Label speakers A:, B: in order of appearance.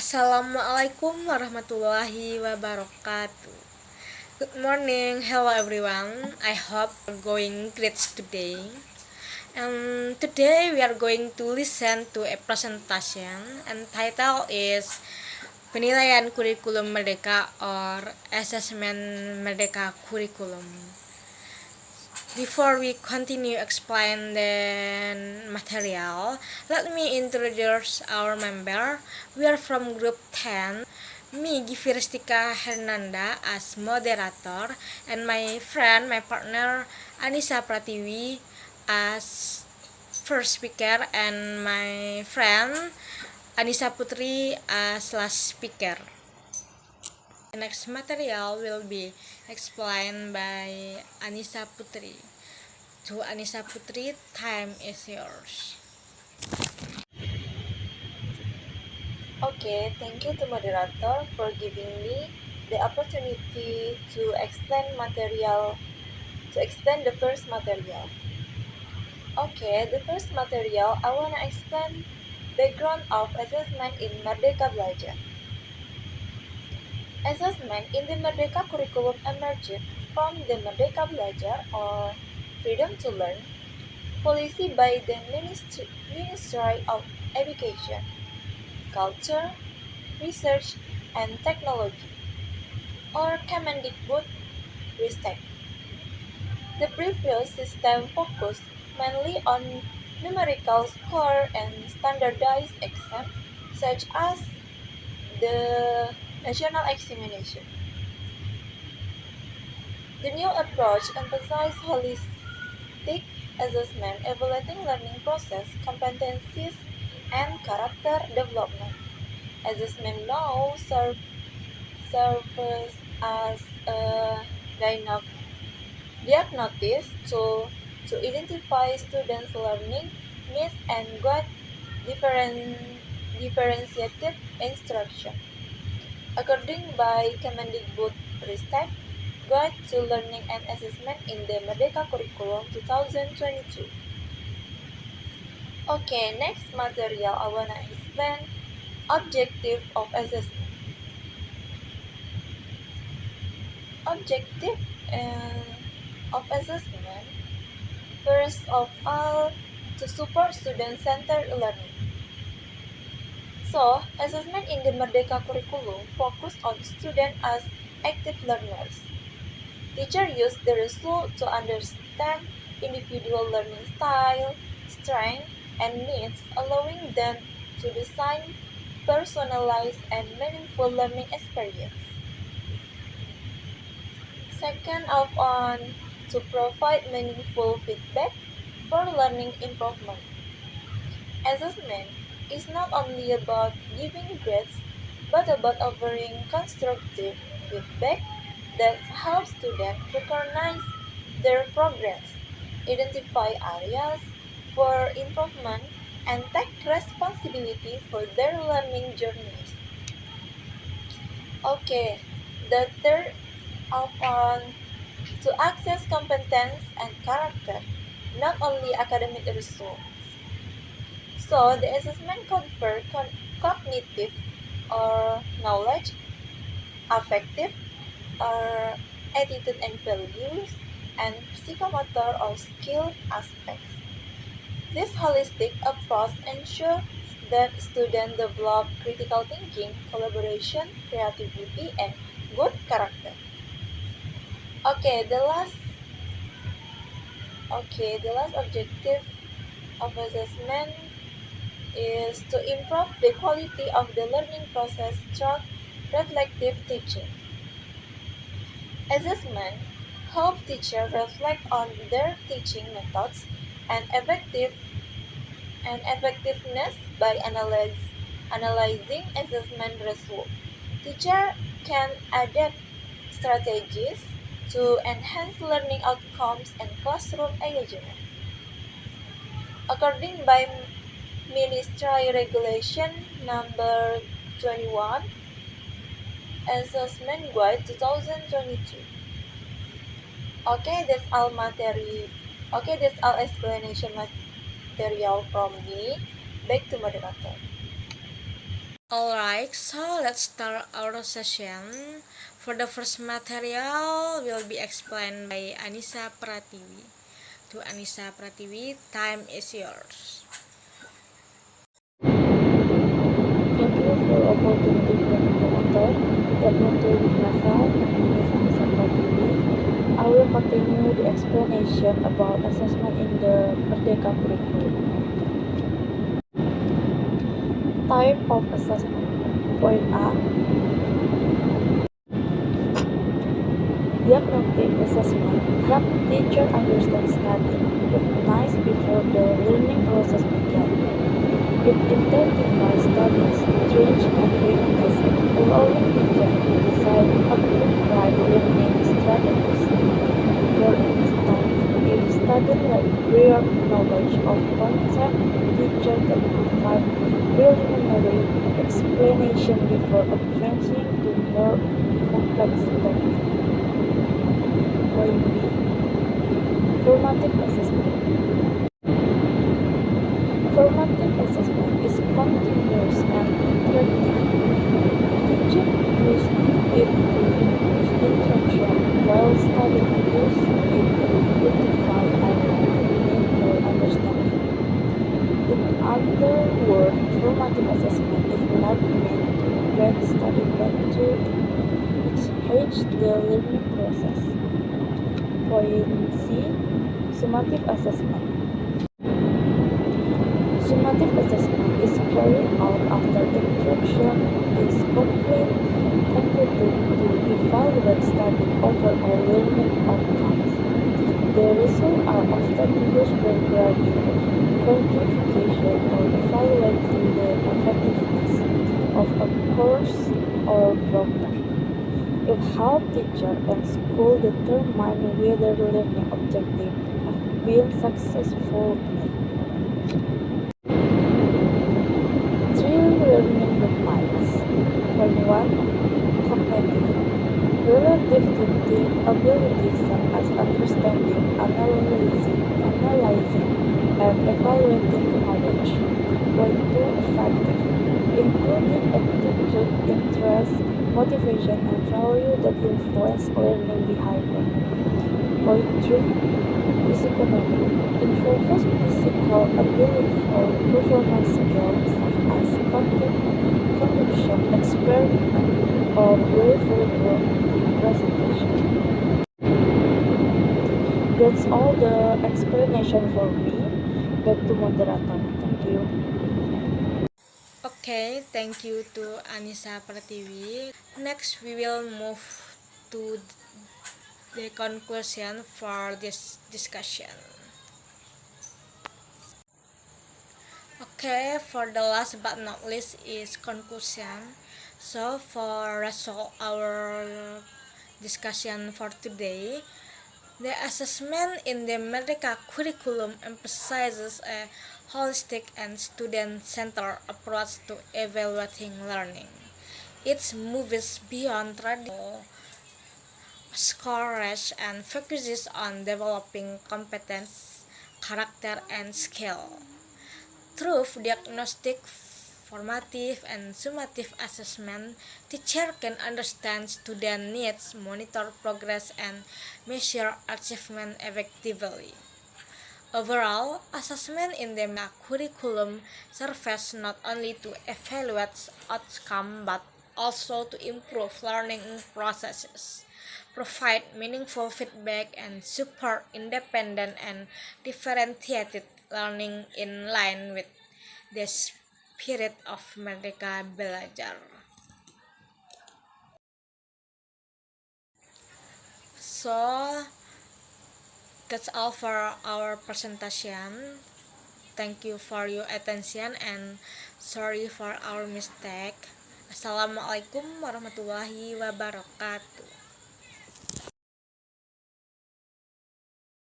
A: Assalamualaikum warahmatullahi wabarakatuh. Good morning, hello everyone. I hope you're going great today. And today we are going to listen to a presentation and title is Penilaian Kurikulum Merdeka or Assessment Merdeka Curriculum. Before we continue explain the material, let me introduce our member. We are from group 10. Me, Giviristika Hernanda as moderator, and my friend, my partner, Anissa Pratiwi as first speaker, and my friend, Anissa Putri as last speaker. The next material will be explained by Anissa Putri. To Anissa Putri, time is yours.
B: Okay, thank you to moderator for giving me the opportunity to explain the first material. Okay, the first material I wanna explain background of assessment in Merdeka Belajar. Assessment in the Merdeka curriculum emerged from the Merdeka Belajar or Freedom to Learn policy by the Ministry of Education, Culture, Research and Technology, or Kemendikbud-Ristek. The previous system focused mainly on numerical score and standardized exam, such as the national examination. The new approach emphasized holistic assessment, evaluating learning process, competencies, and character development. Assessment now serves as a diagnosis to identify students' learning needs and guide differentiated instruction. According by Kemendikbud-Ristek, Guide to Learning and Assessment in the Merdeka Curriculum 2022. Okay, next material I wanna explain objective of assessment. Objective of assessment, first of all, to support student-centered learning. So, assessment in the Merdeka curriculum focus on students as active learners. Teachers use the result to understand individual learning style, strength, and needs, allowing them to design personalized and meaningful learning experience. Second of all, to provide meaningful feedback for learning improvement. Assessment is not only about giving grades, but about offering constructive feedback that helps students recognize their progress, identify areas for improvement, and take responsibility for their learning journeys. Okay, the third of all, to access competence and character, not only academic results. So, the assessment confer cognitive or knowledge, affective or attitude and values, and psychomotor or skill aspects. This holistic approach ensures that students develop critical thinking, collaboration, creativity, and good character. Okay, the last objective of assessment is to improve the quality of the learning process through reflective teaching. Assessment helps teachers reflect on their teaching methods and effectiveness by analyzing assessment results. Teachers can adapt strategies to enhance learning outcomes and classroom engagement. According by Ministry Regulation Number 21, Assessment Guide 2022. That's all explanation material from me. Back to moderator.
A: Alright, so let's start our session. For the first material will be explained by Anissa Pratiwi. To Anissa Pratiwi, time is yours.
C: Thank you for opportunity for me to mentor. Terbentuk Nasa, Anissa Pratiwi. I will continue the explanation about assessment in the Merdeka curriculum. Type of assessment. Point A. Diagnostic assessment help teacher understand study, recognize before the learning process begins. It identifies studies, change and weakness, allowing teacher to decide appropriate learning strategies. For instance, if study lack prior knowledge of concept, teacher can provide preliminary explanation before advancing to more complex topics. Point B. Formative assessment. Formative assessment is continuous and interactive. Teaching use it to improve interaction, while studying use it to identify unmet need or understanding. In other words, formative assessment is not meant to grade study but to enhance the learning process. Point C. Summative assessment. Summative assessment is carried out after instruction is completed to evaluate study overall learning outcomes. The results are often used when grading, quantification, or evaluating the effectiveness of a course or program. It helps teachers and schools determine whether learning objectives have been successfully met. 3 learning domains. Point 1. Cognitive. Relative thinking abilities such as understanding, analyzing, and evaluating knowledge. Point 2. Affective. Including attitude, interest, motivation, and value that influence learning behavior. Point 3. Physiognomy. Involves physical ability or performance skills such as conduction, experiment, or verbal presentation. That's all the explanation for me. Back to moderator. Thank you.
A: Okay, thank you to Anissa Pratiwi. Next, we will move to the conclusion for this discussion. Okay, for the last but not least is conclusion. So for result our discussion for today, the assessment in the Merdeka curriculum emphasizes a holistic and student-centered approach to evaluating learning. It moves beyond traditional scoreage and focuses on developing competence, character, and skill. Through diagnostic, formative, and summative assessment, teacher can understand student needs, monitor progress, and measure achievement effectively. Overall, assessment in the curriculum serves not only to evaluate outcome but also to improve learning processes, provide meaningful feedback, and support independent and differentiated learning in line with the spirit of Merdeka Belajar. So that's all for our presentation. Thank you for your attention and sorry for our mistake. Assalamualaikum warahmatullahi wabarakatuh.